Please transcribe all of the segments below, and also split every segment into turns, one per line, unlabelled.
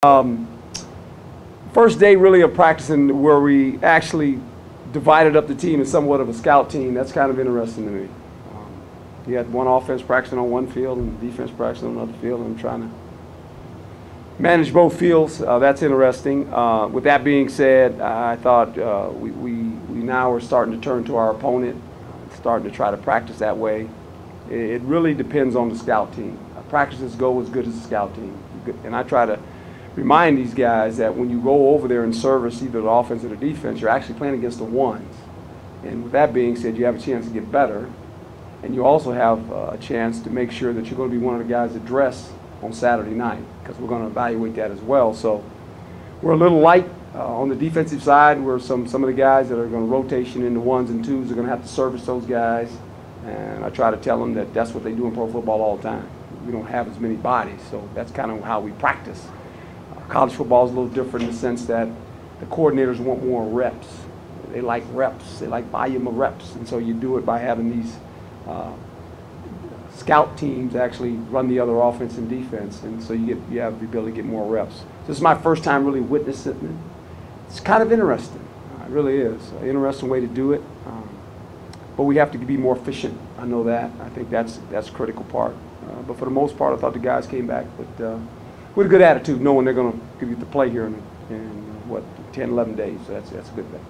First day really of practicing where we actually divided up the team as somewhat of a scout team. That's kind of interesting to me. You had one offense practicing on one field and defense practicing on another field, and I'm trying to manage both fields. That's interesting. With that being said, I thought we now are starting to turn to our opponent, starting to try to practice that way. It really depends on the scout team. Practices go as good as the scout team. And I try to remind these guys that when you go over there and service either the offense or the defense, you're actually playing against the ones. And with that being said, you have a chance to get better. And you also have a chance to make sure that you're going to be one of the guys that dress on Saturday night, because we're going to evaluate that as well. So we're a little light on the defensive side, where some of the guys that are going to rotation into ones and twos are going to have to service those guys. And I try to tell them that that's what they do in pro football all the time. We don't have as many bodies, so that's kind of how we practice. College football is a little different in the sense that the coordinators want more reps. They like reps. They like volume of reps. And so you do it by having these scout teams actually run the other offense and defense. And so you have the ability to get more reps. This is my first time really witnessing it. It's kind of interesting. It really is. An interesting way to do it. But we have to be more efficient. I know that. I think that's a critical part. But for the most part, I thought the guys came back with a good attitude, knowing they're going to get to play here in what, 10, 11 days. So that's a good thing.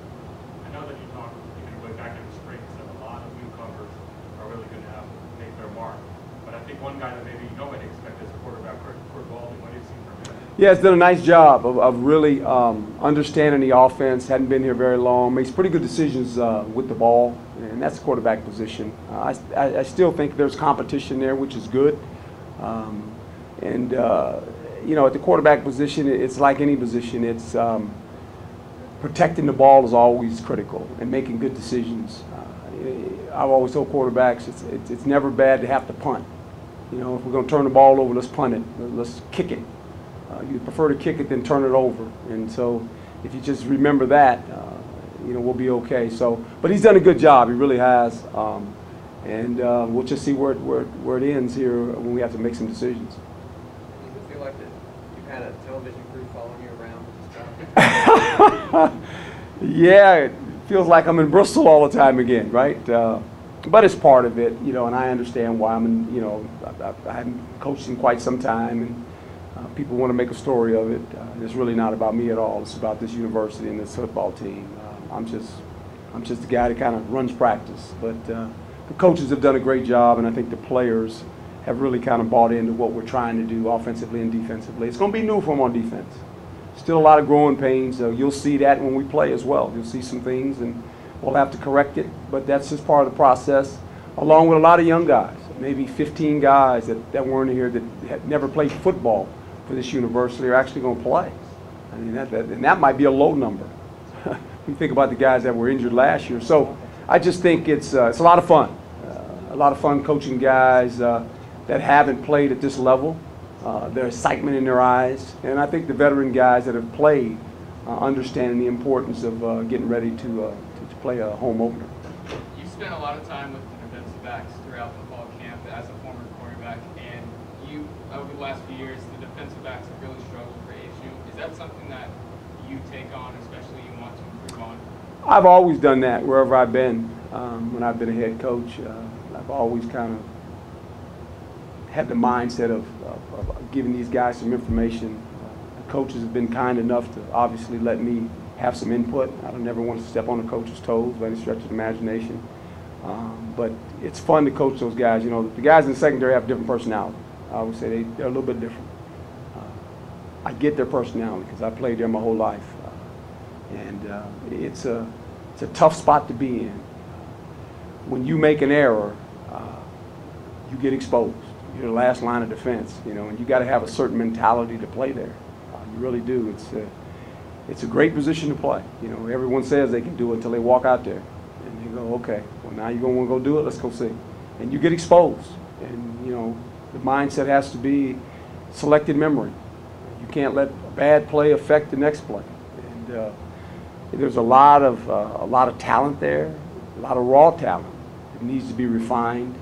I know that you talked even way back in the spring that a lot of newcomers are really going to make their mark. But I think one guy that maybe nobody expected is the quarterback, Kurt Baldwin. What do you see from him?
Yeah, he's done a nice job of really understanding the offense. Hadn't been here very long. Makes pretty good decisions with the ball, and that's the quarterback position. I still think there's competition there, which is good. You know, at the quarterback position, it's like any position. It's protecting the ball is always critical, and making good decisions. I've always told quarterbacks it's never bad to have to punt. You know, if we're going to turn the ball over, let's punt it. Let's kick it. You prefer to kick it than turn it over. And so if you just remember that, you know, we'll be okay. So, but he's done a good job. He really has. We'll just see where it ends here when we have to make some decisions.
Does it feel like that you've had a television crew following you around?
Yeah, it feels like I'm in Bristol all the time again, right? But it's part of it, you know, and I understand why I'm in, you know, I haven't coached in quite some time, and people want to make a story of it. It's really not about me at all. It's about this university and this football team. I'm just the guy that kind of runs practice. But the coaches have done a great job, and I think the players have really kind of bought into what we're trying to do offensively and defensively. It's going to be new for them on defense. Still a lot of growing pains. You'll see that when we play as well. You'll see some things, and we'll have to correct it. But that's just part of the process, along with a lot of young guys, maybe 15 guys that weren't here that had never played football for this university are actually going to play. I mean, that might be a low number. You think about the guys that were injured last year. So I just think it's a lot of fun. A lot of fun coaching guys that haven't played at this level. There's excitement in their eyes. And I think the veteran guys that have played understand the importance of getting ready to play a home opener.
You spent a lot of time with the defensive backs throughout the fall camp as a former quarterback, and over the last few years, the defensive backs have really struggled for ASU. Is that something that you take on, especially you want to improve on?
I've always done that wherever I've been. When I've been a head coach, I've always kind of had the mindset of giving these guys some information. The coaches have been kind enough to obviously let me have some input. I don't never want to step on the coach's toes by any stretch of the imagination. But it's fun to coach those guys. You know, the guys in the secondary have different personality. I would say they're a little bit different. I get their personality because I played there my whole life. It's a tough spot to be in. When you make an error, you get exposed. You're the last line of defense, you know, and you got to have a certain mentality to play there. You really do. It's a great position to play. You know, everyone says they can do it until they walk out there, and you go, okay, well now you're gonna want to go do it. Let's go see. And you get exposed, and you know the mindset has to be selected memory. You can't let a bad play affect the next play. And there's a lot of talent there, a lot of raw talent. It needs to be refined.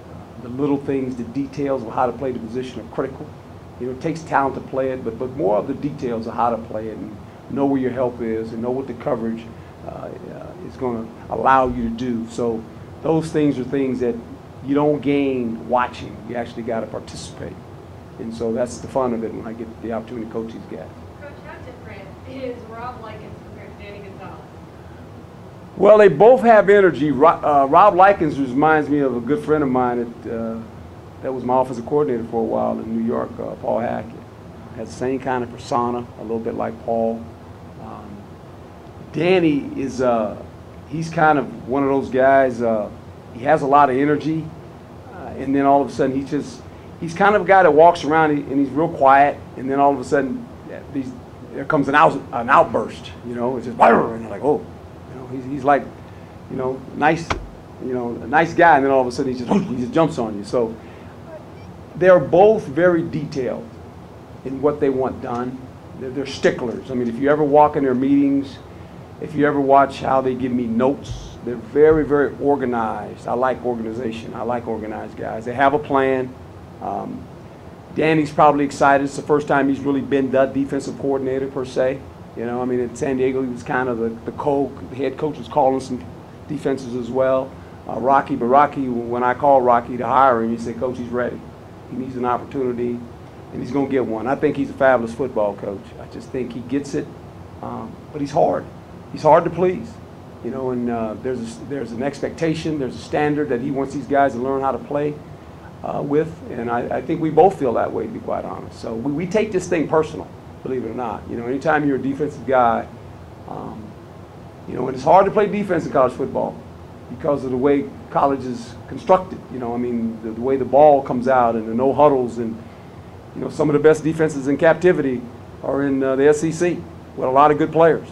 The little things, the details of how to play the position are critical. You know, it takes talent to play it, but more of the details of how to play it and know where your help is and know what the coverage is going to allow you to do. So those things are things that you don't gain watching. You actually got to participate. And so that's the fun of it when I get the opportunity to coach these guys.
Coach, how different is Rob Likens compared to Danny Gonzalez?
Well, they both have energy. Rob Likens reminds me of a good friend of mine that was my offensive coordinator for a while in New York, Paul Hackett. Has the same kind of persona, a little bit like Paul. Danny is, he's kind of one of those guys, he has a lot of energy, and then all of a sudden he's kind of a guy that walks around and he's real quiet, and then all of a sudden there comes an outburst, you know, it's just, and you're like, oh, you know, he's like, you know, nice, you know, a nice guy, and then all of a sudden he just jumps on you. So they're both very detailed in what they want done. They're sticklers. I mean, if you ever walk in their meetings, if you ever watch how they give me notes, they're very, very organized. I like organization. I like organized guys. They have a plan. Danny's probably excited. It's the first time he's really been the defensive coordinator per se. You know, I mean, in San Diego, he was kind of the head coach was calling some defenses as well. Rocky, when I called Rocky to hire him, he said, Coach, he's ready. He needs an opportunity, and he's going to get one. I think he's a fabulous football coach. I just think he gets it, but he's hard. He's hard to please, you know, and there's an expectation, there's a standard that he wants these guys to learn how to play with, and I think we both feel that way, to be quite honest. So we take this thing personal, believe it or not. You know, anytime you're a defensive guy, you know, and it's hard to play defense in college football because of the way college is constructed. You know, I mean, the way the ball comes out and the no huddles, and you know, some of the best defenses in captivity are in the SEC with a lot of good players.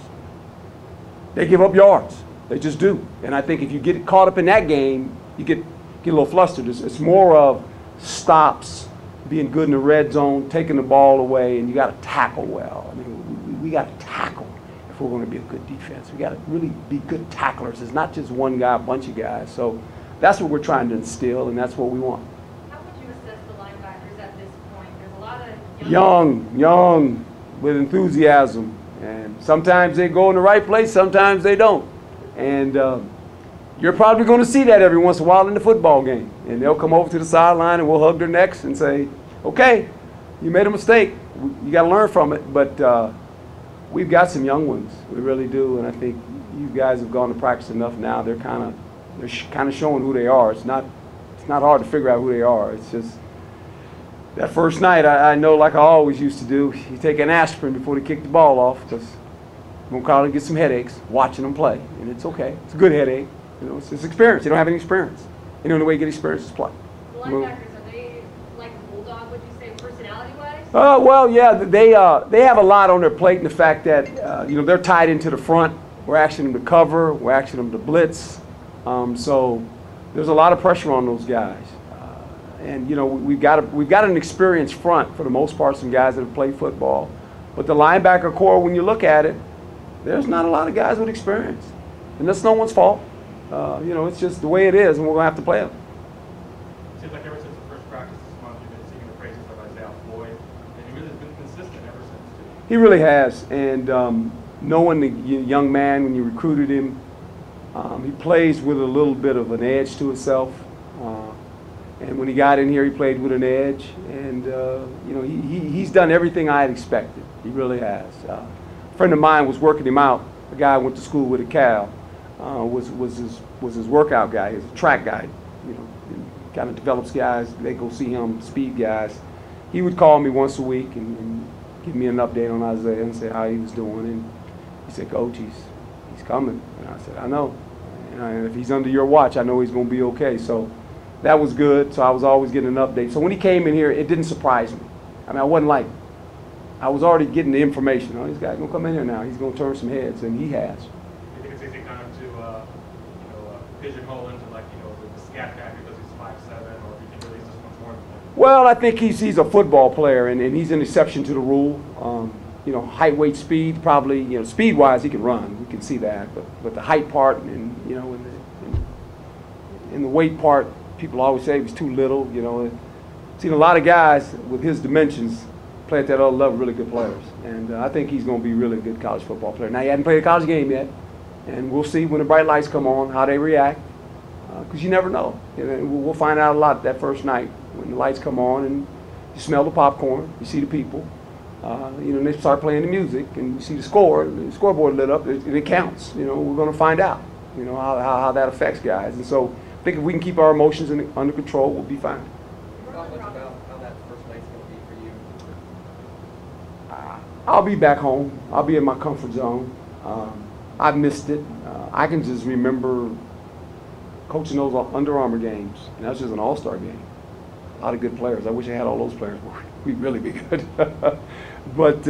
They give up yards. They just do. And I think if you get caught up in that game, you get a little flustered. It's more of stops, being good in the red zone, taking the ball away, and you got to tackle well. I mean, we got to tackle if we're going to be a good defense. We got to really be good tacklers. It's not just one guy, a bunch of guys. So that's what we're trying to instill, and that's what we want.
How would you assess the linebackers at this point? There's a lot of
young with enthusiasm. And sometimes they go in the right place, sometimes they don't. And you're probably going to see that every once in a while in the football game. And they'll come over to the sideline and we'll hug their necks and say, okay, you made a mistake. You got to learn from it. But we've got some young ones. We really do. And I think you guys have gone to practice enough now. They're kind of showing who they are. It's not hard to figure out who they are. It's just that first night, I know, like I always used to do, you take an aspirin before they kick the ball off, because you're going to probably get some headaches watching them play. And it's okay. It's a good headache. You know, it's just experience. You don't have any experience. And the only way you get experience is play.
The linebackers, are they like a bulldog, would you say, personality-wise?
Well, yeah, they have a lot on their plate in the fact that, you know, they're tied into the front. We're asking them to cover. We're asking them to blitz. So there's a lot of pressure on those guys. And you know, we've got an experienced front for the most part, some guys that have played football. But the linebacker core, when you look at it, there's not a lot of guys with experience, and that's no one's fault. You know, it's just the way it is, and we're gonna have to play them.
It seems like ever since the first practice this month, you've been singing the praises of Isaiah Floyd, and he really has been consistent ever since, too.
He really has, and knowing the young man when you recruited him, he plays with a little bit of an edge to himself. And when he got in here, he played with an edge, and you know, he's done everything I had expected. He really has. A friend of mine was working him out. A guy I went to school with at Cal was his workout guy. He's a track guy. You know, kind of develops guys. They go see him, speed guys. He would call me once a week and give me an update on Isaiah and say how he was doing. And he said, Coach, he's coming. And I said, I know. And if he's under your watch, I know he's going to be okay. So that was good. So I was always getting an update. So when he came in here, it didn't surprise me. I mean, I was already getting the information. Oh, this guy's going to come in here now. He's going to turn some heads, and he has.
Do you think it's easy kind of to, pigeonhole into, like, the scat guy because he's 5'7", or do you think really he's just much more than that?
Well, I think he's a football player, and he's an exception to the rule. Height, weight, speed, probably, speed-wise, he can run. We can see that. But the height part and, in the weight part, people always say he was too little. Seen a lot of guys with his dimensions play at that other level, really good players. And I think he's going to be a really good college football player. Now, he hasn't played a college game yet, and we'll see when the bright lights come on how they react, because you never know. And we'll find out a lot that first night when the lights come on and you smell the popcorn, you see the people, and they start playing the music, and you see the scoreboard lit up, and it counts. We're going to find out, how that affects guys. And so I think if we can keep our emotions under control, we'll be fine.
Talk much about how that first night's going to be for you.
I'll be back home. I'll be in my comfort zone. I've missed it. I can just remember coaching those Under Armour games, and that was just an all-star game. A lot of good players. I wish I had all those players. We'd really be good. But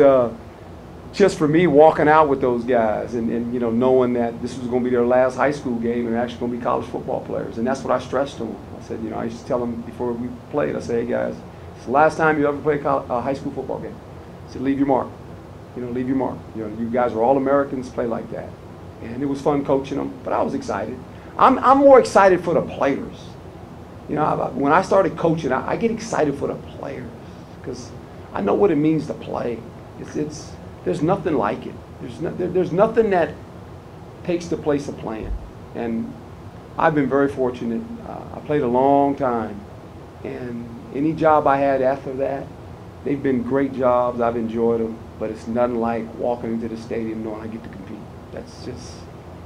just for me, walking out with those guys and knowing that this was going to be their last high school game and they're actually going to be college football players. And that's what I stressed to them. I said, I used to tell them before we played, I said, hey guys, it's the last time you ever play a high school football game. I said, leave your mark. Leave your mark. You guys are all Americans, play like that. And it was fun coaching them, but I was excited. I'm more excited for the players. When I started coaching, I get excited for the players because I know what it means to play. There's nothing like it. There's nothing that takes the place of playing. And I've been very fortunate. I played a long time, and any job I had after that, they've been great jobs. I've enjoyed them, but it's nothing like walking into the stadium knowing I get to compete. That's just,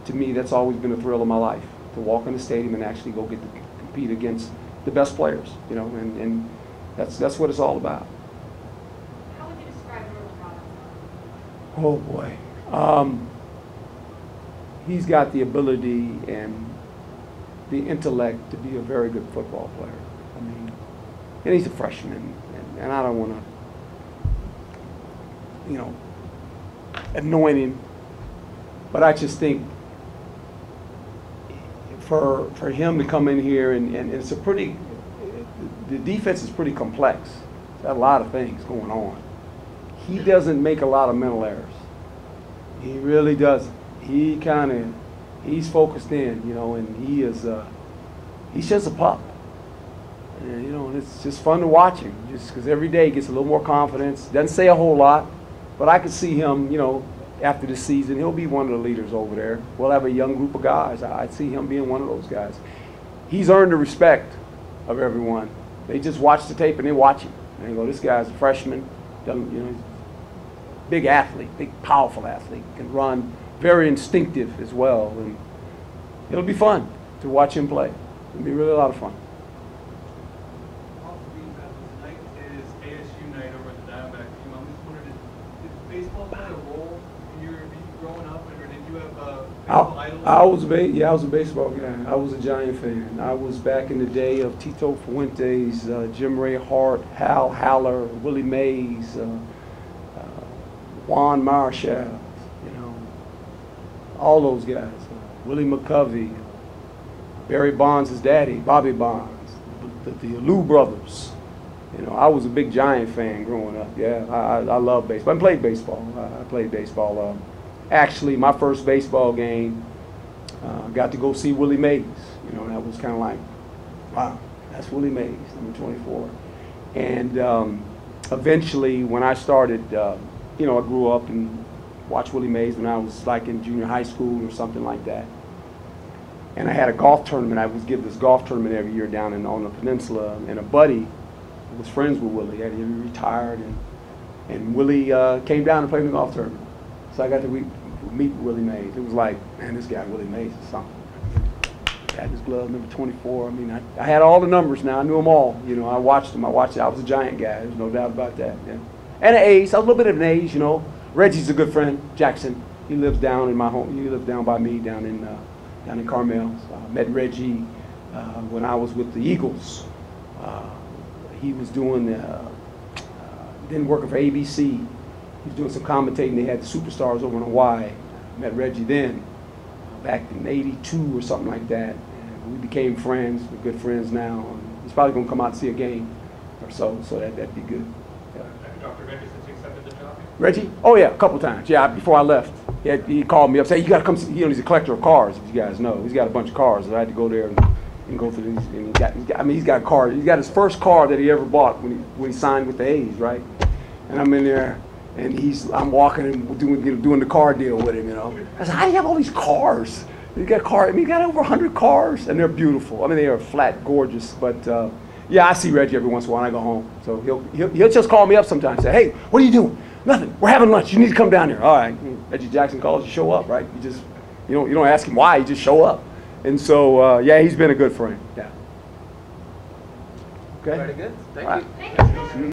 to me, that's always been a thrill of my life, to walk in the stadium and actually go get to compete against the best players, and that's what it's all about.
How would you describe Jordan Robinson?
Oh boy, he's got the ability and the intellect to be a very good football player. And he's a freshman, and I don't want to, anoint him, but I just think for him to come in here and it's the defense is pretty complex. There's a lot of things going on. He doesn't make a lot of mental errors. He really doesn't. He's focused in, and he's just a pup. And, it's just fun to watch him, just because every day he gets a little more confidence. Doesn't say a whole lot, but I could see him, after the season, he'll be one of the leaders over there. We'll have a young group of guys. I see him being one of those guys. He's earned the respect of everyone. They just watch the tape and they watch him. And they go, this guy's a freshman. He's a big athlete, big, powerful athlete. Can run, very instinctive as well. And it'll be fun to watch him play. It'll be really a lot of fun.
Tonight is ASU night over at the Diamondback team. I'm just wondering, did baseball play a role in your growing up, or did you have baseball idols?
I was a baseball guy. I was a Giant fan. I was back in the day of Tito Fuentes, Jim Ray Hart, Hal Haller, Willie Mays, Juan Marshall, all those guys. Willie McCovey, Barry Bonds' daddy, Bobby Bonds, the Lou brothers. I was a big Giant fan growing up. Yeah, I love baseball. I played baseball. I played baseball. Actually, my first baseball game, got to go see Willie Mays. That was kind of like, wow, that's Willie Mays, number 24. And eventually, when I started, I grew up and watched Willie Mays when I was like in junior high school or something like that. And I had a golf tournament. I would give this golf tournament every year down on the peninsula. And a buddy was friends with Willie. He retired, and Willie came down and played in the golf tournament. So I got to meet Willie Mays. It was like, man, this guy Willie Mays is something. Had his glove, number 24. I had all the numbers now. I knew them all. I watched them. I was a Giant guy. There's no doubt about that. Yeah. And an ace. I was a little bit of an ace. Reggie's a good friend. Jackson. He lives down in my home. He lives down by me down in Carmel. I met Reggie when I was with the Eagles. He was doing, then working for ABC. He was doing some commentating. They had the Superstars over in Hawaii. I met Reggie then, back in '82 or something like that. And we became friends. We're good friends now. He's probably going to come out and see a game or so that'd be good. Yeah.
Dr. Reggie, since he accepted the job?
Reggie? Oh yeah, a couple times. Yeah, before I left. He called me up, said, you got to come see. He's a collector of cars, if you guys know. He's got a bunch of cars. So I had to go there and go through these. And he's got a car. He's got his first car that he ever bought when he signed with the A's, right? And I'm in there, and I'm walking and doing the car deal with him, you know. I said, how do you have all these cars? You got over 100 cars, and they're beautiful. I mean, they are flat, gorgeous. But yeah, I see Reggie every once in a while when I go home. So he'll just call me up sometimes and say, hey, what are you doing? Nothing. We're having lunch. You need to come down here. All right. Reggie Jackson calls, you show up, right? You don't ask him why. You just show up. And so yeah, he's been a good friend. Yeah. Okay.
Very good. Thank
All
you.
right.
Thank you.